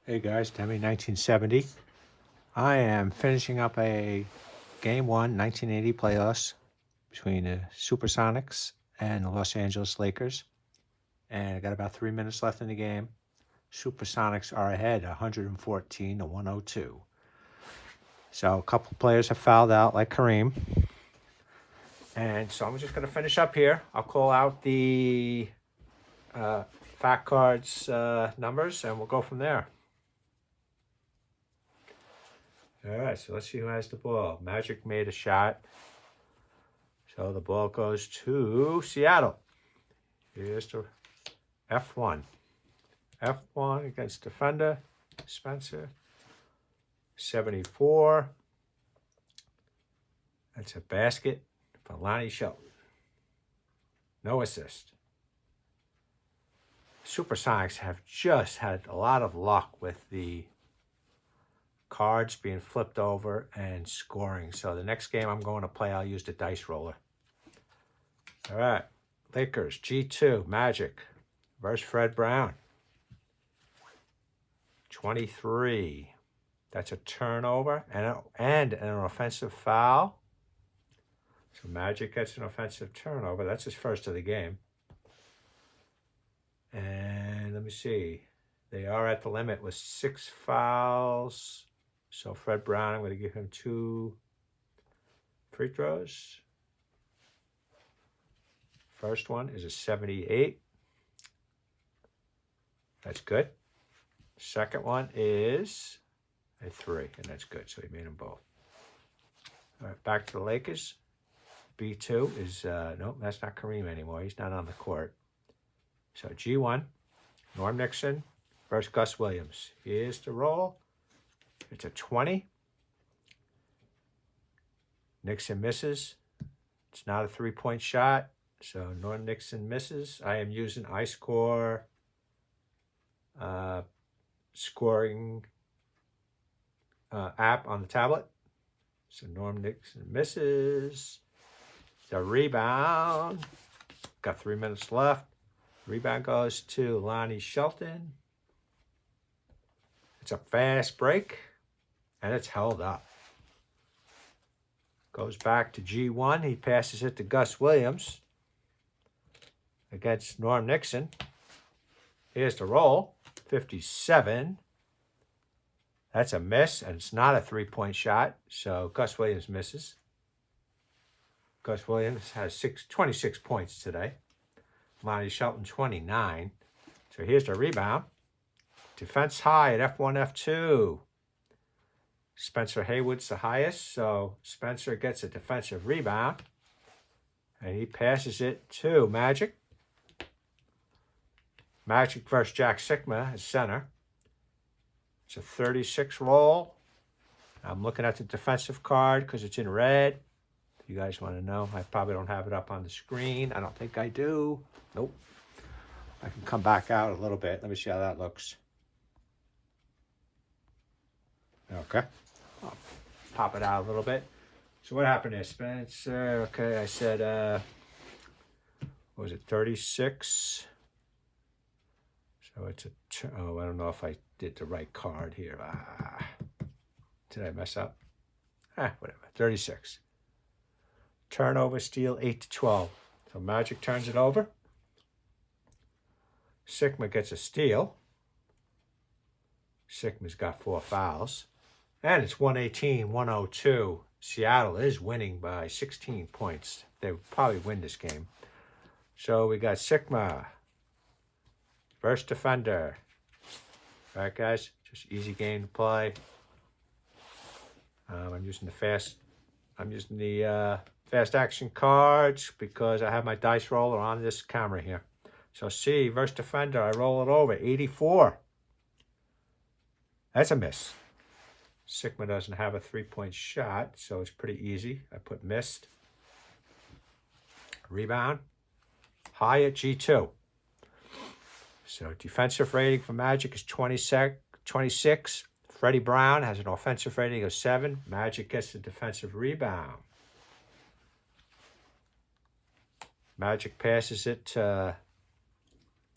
Hey guys, Demi 1970. I am finishing up a Game 1 1980 playoffs between the Supersonics and the Los Angeles Lakers. And I got about 3 minutes left in the game. Supersonics are ahead 114 to 102. So a couple players have fouled out, like Kareem. And so I'm just going to finish up here. I'll call out the fact cards numbers and we'll go from there. All right, so let's see who has the ball. Magic made a shot. So the ball goes to Seattle. Here's the F1. F1 against defender, Spencer. 74. That's a basket for Lonnie Shelton. No assist. Supersonics have just had a lot of luck with the cards being flipped over and scoring. So the next game I'm going to play, I'll use the dice roller. All right. Lakers, G2, Magic versus Fred Brown. 23. That's a turnover and an offensive foul. So Magic gets an offensive turnover. That's his first of the game. And let me see. They are at the limit with 6 fouls. So Fred Brown, I'm going to give him 2 free throws. First one is a 78. That's good. Second one is a 3, and that's good. So he made them both. All right, back to the Lakers. B2 is, nope, that's not Kareem anymore. He's not on the court. So G1, Norm Nixon versus Gus Williams. Here's the roll. It's a 20. Nixon misses. It's not a 3-point shot. So Norm Nixon misses. I am using Iscore scoring app on the tablet. So Norm Nixon misses. The rebound. Got 3 minutes left. Rebound goes to Lonnie Shelton. It's a fast break, and it's held up. Goes back to G1. He passes it to Gus Williams against Norm Nixon. Here's the roll. 57. That's a miss, and it's not a 3-point shot, so Gus Williams misses. Gus Williams has 26 points today. Lonnie Shelton, 29. So here's the rebound. Defense high at F1, F2. Spencer Haywood's the highest, so Spencer gets a defensive rebound. And he passes it to Magic. Magic versus Jack Sigma as center. It's a 36 roll. I'm looking at the defensive card because it's in red. If you guys want to know, I probably don't have it up on the screen. I don't think I do. Nope. I can come back out a little bit. Let me see how that looks. Okay. I'll pop it out a little bit. So what happened there, Spencer? Okay, I said, what was it, 36? So it's a, I don't know if I did the right card here. Did I mess up? Whatever, 36. Turnover, steal, 8 to 12. So Magic turns it over. Sigma gets a steal. Sigma's got 4 fouls. And it's 118-102. Seattle is winning by 16 points. They would probably win this game. So we got Sigma versus defender. All right, guys, just easy game to play. I'm using the fast action cards because I have my dice roller on this camera here. So C versus defender, I roll it over, 84. That's a miss. Sigma doesn't have a 3-point shot, so it's pretty easy. I put missed. Rebound. High at G2. So defensive rating for Magic is 26. Freddie Brown has an offensive rating of 7. Magic gets the defensive rebound. Magic passes it to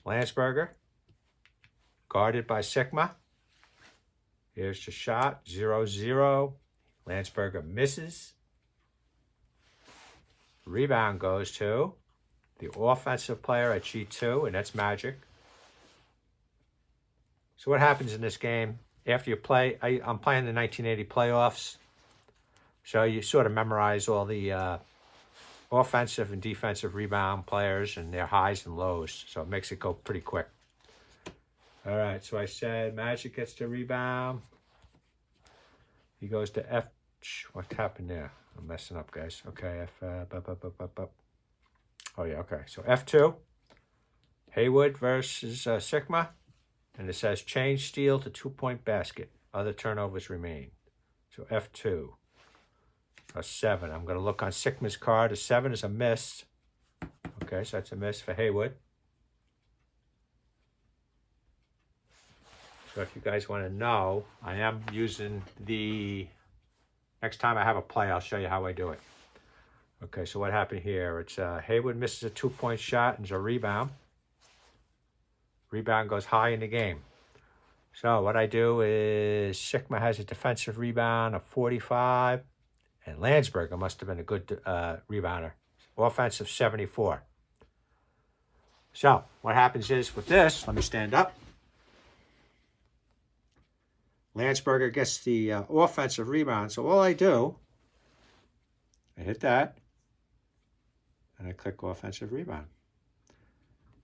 Landsberger. Guarded by Sigma. Here's the shot, 0-0. Landsberger misses. Rebound goes to the offensive player at G2, and that's Magic. So what happens in this game? After you play, I'm playing the 1980 playoffs. So you sort of memorize all the offensive and defensive rebound players and their highs and lows. So it makes it go pretty quick. All right, so I said Magic gets the rebound. He goes to F. What happened there? I'm messing up, guys. Okay, oh, yeah, okay. So F2, Haywood versus Sigma. And it says change steal to 2-point basket. Other turnovers remain. So F2, a 7. I'm going to look on Sigma's card. A 7 is a miss. Okay, so that's a miss for Haywood. So if you guys want to know, I am using the... Next time I have a play, I'll show you how I do it. Okay, so what happened here? It's Haywood misses a 2-point shot and it's a rebound. Rebound goes high in the game. So what I do is Sigma has a defensive rebound of 45, and Landsberger must have been a good rebounder. Offensive 74. So what happens is with this, let me stand up. Landsberger gets the offensive rebound. So all I do, I hit that, and I click offensive rebound.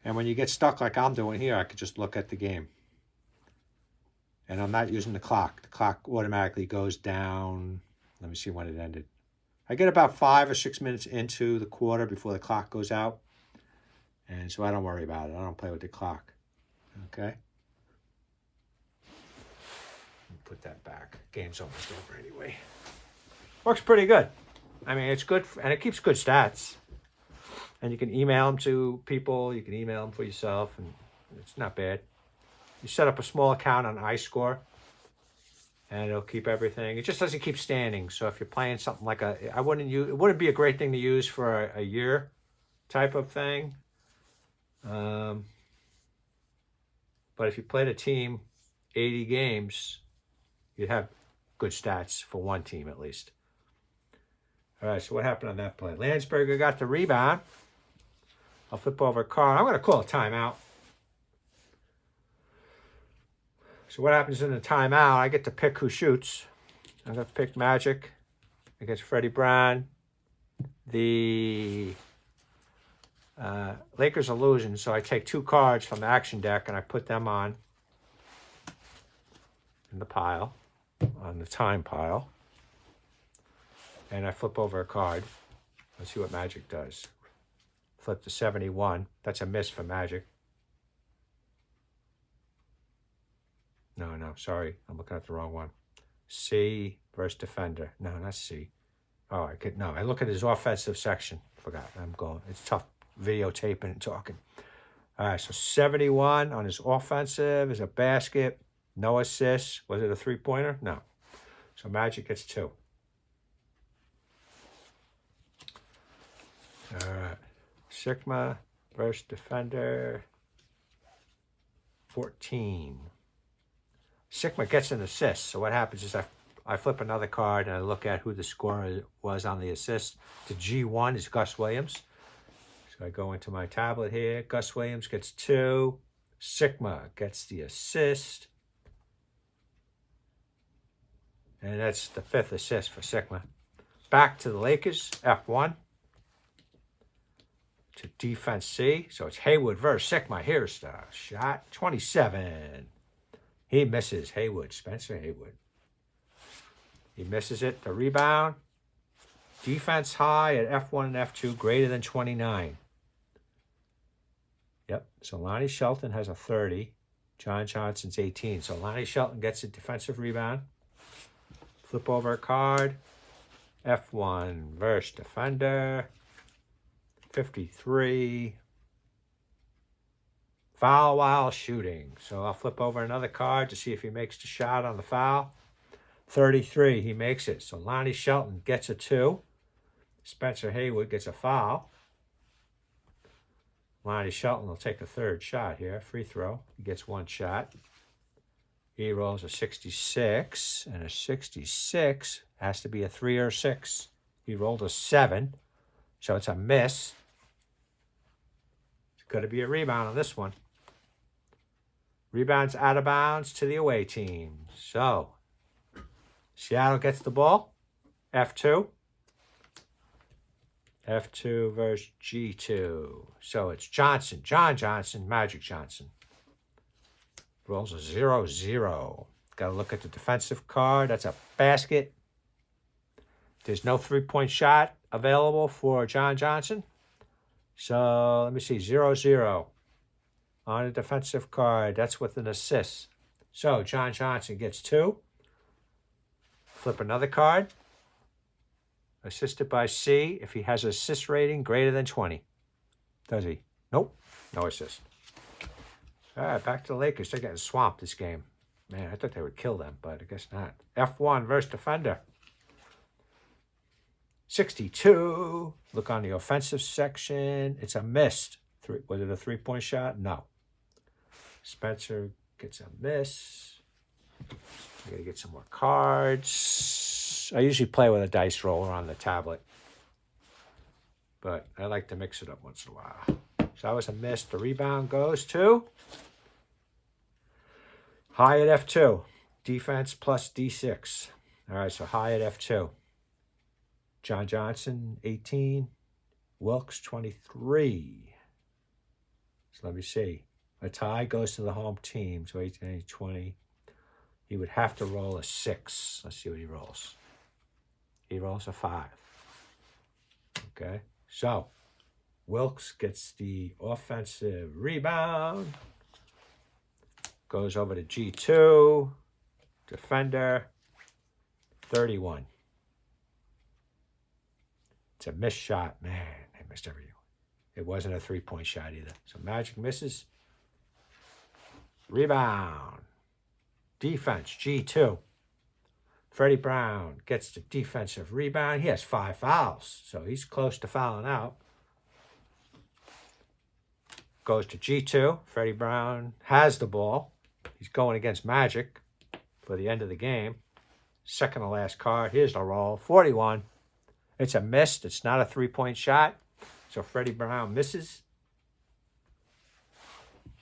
And when you get stuck like I'm doing here, I could just look at the game. And I'm not using the clock. The clock automatically goes down. Let me see when it ended. I get about 5 or 6 minutes into the quarter before the clock goes out. And so I don't worry about it. I don't play with the clock. Okay? Put that back. Game's almost over anyway. Works pretty good. I mean, it's good, and it keeps good stats. And you can email them to people. You can email them for yourself, and it's not bad. You set up a small account on Iscore, and it'll keep everything. It just doesn't keep standing. So if you're playing something like it wouldn't be a great thing to use for a year type of thing. But if you played a team 80 games, you'd have good stats for one team at least. All right, so what happened on that play? Landsberger got the rebound. I'll flip over a card. I'm going to call a timeout. So what happens in the timeout? I get to pick who shoots. I'm going to pick Magic against Freddie Brown. The Lakers are losing, so I take 2 cards from the action deck and I put them on in the pile, on the time pile. And I flip over a card. Let's see what Magic does. Flip to 71. That's a miss for Magic. No, sorry. I'm looking at the wrong one. C versus defender. No, not C. Oh, I look at his offensive section. Forgot. It's tough videotaping and talking. All right, so 71 on his offensive is a basket. No assists. Was it a 3-pointer? No. So Magic gets 2. All right. Sigma versus defender. 14. Sigma gets an assist. So what happens is I flip another card and I look at who the scorer was on the assist. The G1 is Gus Williams. So I go into my tablet here. Gus Williams gets 2. Sigma gets the assist. And that's the 5th assist for Sigma. Back to the Lakers, F1. To defense C. So it's Haywood versus Sigma. Here's the shot. 27. He misses. Haywood. Spencer Haywood. He misses it. The rebound. Defense high at F1 and F2. Greater than 29. Yep. So Lonnie Shelton has a 30. John Johnson's 18. So Lonnie Shelton gets a defensive rebound. Flip over a card. F1 versus defender. 53. Foul while shooting. So I'll flip over another card to see if he makes the shot on the foul. 33, he makes it. So Lonnie Shelton gets a 2. Spencer Haywood gets a foul. Lonnie Shelton will take a 3rd shot here. Free throw. He gets 1 shot. He rolls a 66, and a 66 has to be a 3 or 6. He rolled a 7, so it's a miss. It's going to be a rebound on this one. Rebounds out of bounds to the away team. So, Seattle gets the ball. F2. F2 versus G2. So it's Johnson, John Johnson, Magic Johnson. Rolls a 0-0. Got to look at the defensive card. That's a basket. There's no three-point shot available for John Johnson. So let me see, 0-0 on a defensive card. That's with an assist. So John Johnson gets 2. Flip another card. Assisted by C if he has an assist rating greater than 20. Does he? Nope. No assist. All right, back to the Lakers. They're getting swamped this game. Man, I thought they would kill them, but I guess not. F1 versus defender. 62. Look on the offensive section. It's a missed. Was it a three-point shot? No. Spencer gets a miss. I got to get some more cards. I usually play with a dice roller on the tablet, but I like to mix it up once in a while. So that was a miss. The rebound goes to High at F2. Defense plus D6. All right, so High at F2. John Johnson, 18. Wilkes, 23. So let me see. A tie goes to the home team. So 18, 19, 20. He would have to roll a 6. Let's see what he rolls. He rolls a 5. Okay, so Wilkes gets the offensive rebound. Goes over to G2. Defender, 31. It's a missed shot. Man, they missed everything. It wasn't a three-point shot either. So Magic misses. Rebound. Defense, G2. Freddie Brown gets the defensive rebound. He has 5 fouls, so he's close to fouling out. Goes to G2. Freddie Brown has the ball. He's going against Magic for the end of the game. Second to last card. Here's the roll. 41. It's a miss. It's not a three-point shot. So Freddie Brown misses.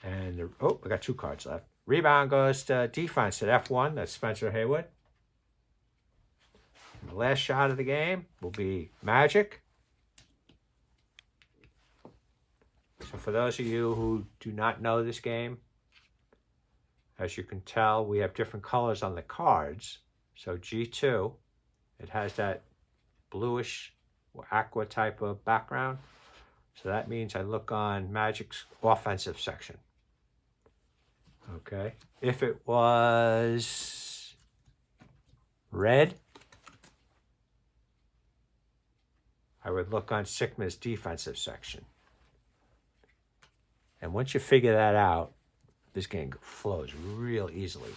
And, we got 2 cards left. Rebound goes to defense at F1. That's Spencer Haywood. And the last shot of the game will be Magic. So for those of you who do not know this game, as you can tell, we have different colors on the cards. So G2, it has that bluish or aqua type of background. So that means I look on Magic's offensive section. Okay. If it was red, I would look on Sigma's defensive section. And once you figure that out, this game flows real easily.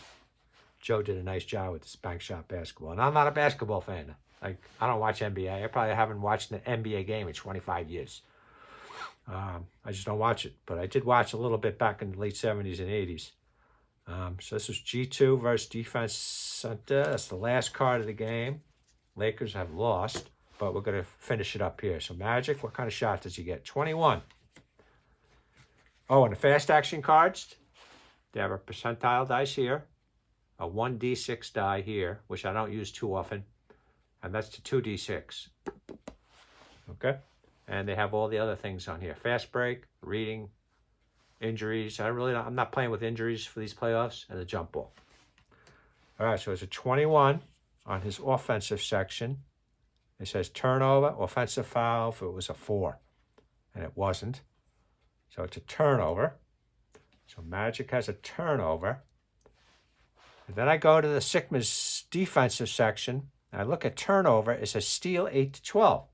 Joe did a nice job with this bank shot basketball. And I'm not a basketball fan. I don't watch NBA. I probably haven't watched an NBA game in 25 years. I just don't watch it. But I did watch a little bit back in the late 70s and 80s. So this is G2 versus Defense Center. That's the last card of the game. Lakers have lost, but we're going to finish it up here. So Magic, what kind of shot does he get? 21. Oh, and the fast action cards, they have a percentile dice here, a 1d6 die here, which I don't use too often, and that's the 2d6. Okay? And they have all the other things on here. Fast break, reading, injuries. I'm not playing with injuries for these playoffs, and the jump ball. All right, so it's a 21 on his offensive section. It says turnover, offensive foul if it was a 4, and it wasn't. So it's a turnover. So Magic has a turnover. And then I go to the Sigma's defensive section. And I look at turnover. It says steal 8-12.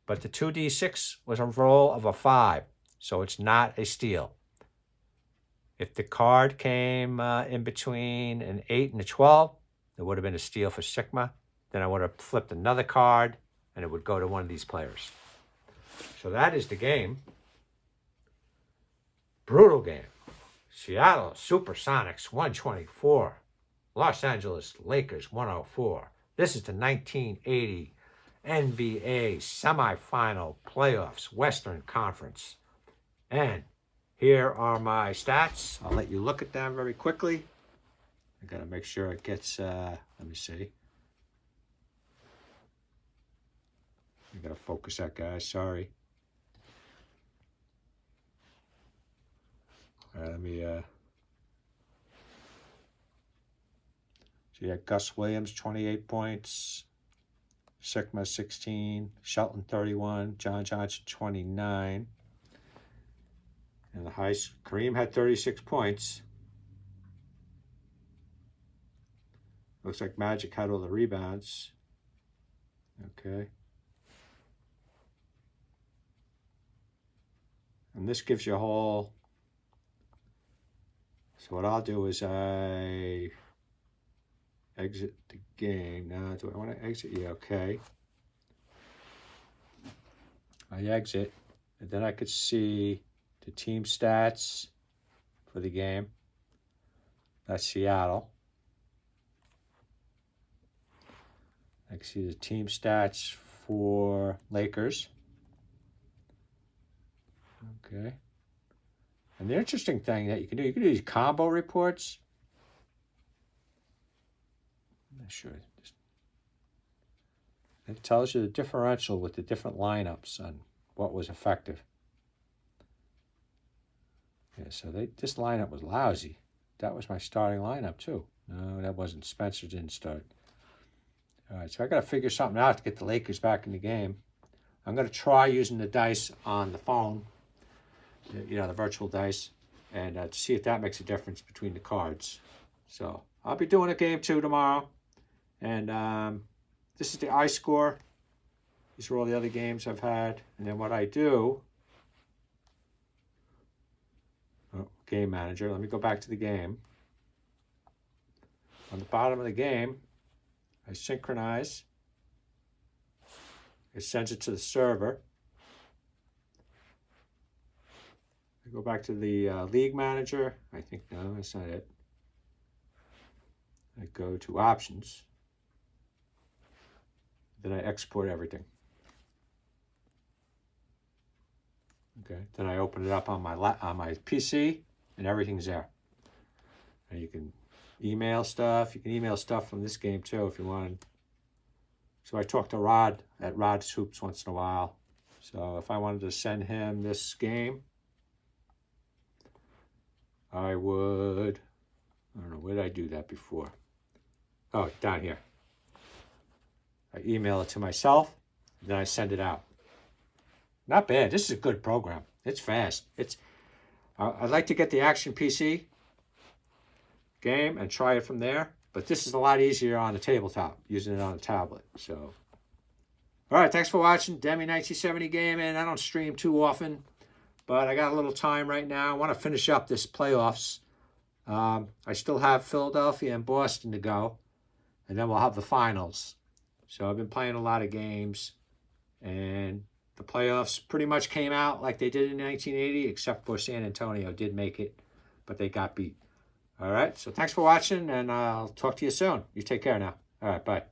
But the 2d6 was a roll of a 5. So it's not a steal. If the card came in between an 8 and a 12, it would have been a steal for Sigma. Then I would have flipped another card, and it would go to one of these players. So that is the game. Brutal game. Seattle Supersonics 124. Los Angeles Lakers 104. This is the 1980 NBA semifinal playoffs, Western Conference. And here are my stats. I'll let you look at them very quickly. I gotta make sure it gets, let me see. I gotta focus that, guys, sorry. All right, let me, so you got Gus Williams, 28 points. Sigma, 16. Shelton, 31. John Johnson, 29. And the highest, Kareem had 36 points. Looks like Magic had all the rebounds. Okay. And this gives you a whole, so what I'll do is I exit the game. Now, do I want to exit? Yeah, okay. I exit, and then I could see the team stats for the game. That's Seattle. I can see the team stats for Lakers. Okay. And the interesting thing that you can do these combo reports. I'm not sure. It tells you the differential with the different lineups and what was effective. Yeah, so this lineup was lousy. That was my starting lineup too. No, that wasn't. Spencer didn't start. All right, so I got to figure something out to get the Lakers back in the game. I'm going to try using the dice on the phone, you know, the virtual dice, and to see if that makes a difference between the cards. So I'll be doing a game 2 tomorrow. And this is the Iscore. These are all the other games I've had. And then what I do, game manager, let me go back to the game. On the bottom of the game, I synchronize. It sends it to the server. I go back to the league manager. I think, no, that's not it. I go to options. Then I export everything. Okay. Then I open it up on my PC, and everything's there. And you can email stuff. You can email stuff from this game too if you want. So I talk to Rod at Rod's Hoops once in a while. So if I wanted to send him this game, I would. I don't know, where did I do that before? Oh, down here. I email it to myself, then I send it out. Not bad. This is a good program. It's fast. I'd like to get the Action PC game and try it from there, but this is a lot easier on the tabletop, using it on a tablet. So, all right, thanks for watching Demi 1970 Gaming. I don't stream too often, but I got a little time right now. I want to finish up this playoffs. I still have Philadelphia and Boston to go, and then we'll have the finals. So I've been playing a lot of games, and the playoffs pretty much came out like they did in 1980, except for San Antonio did make it, but they got beat. All right, so thanks for watching, and I'll talk to you soon. You take care now. All right, bye.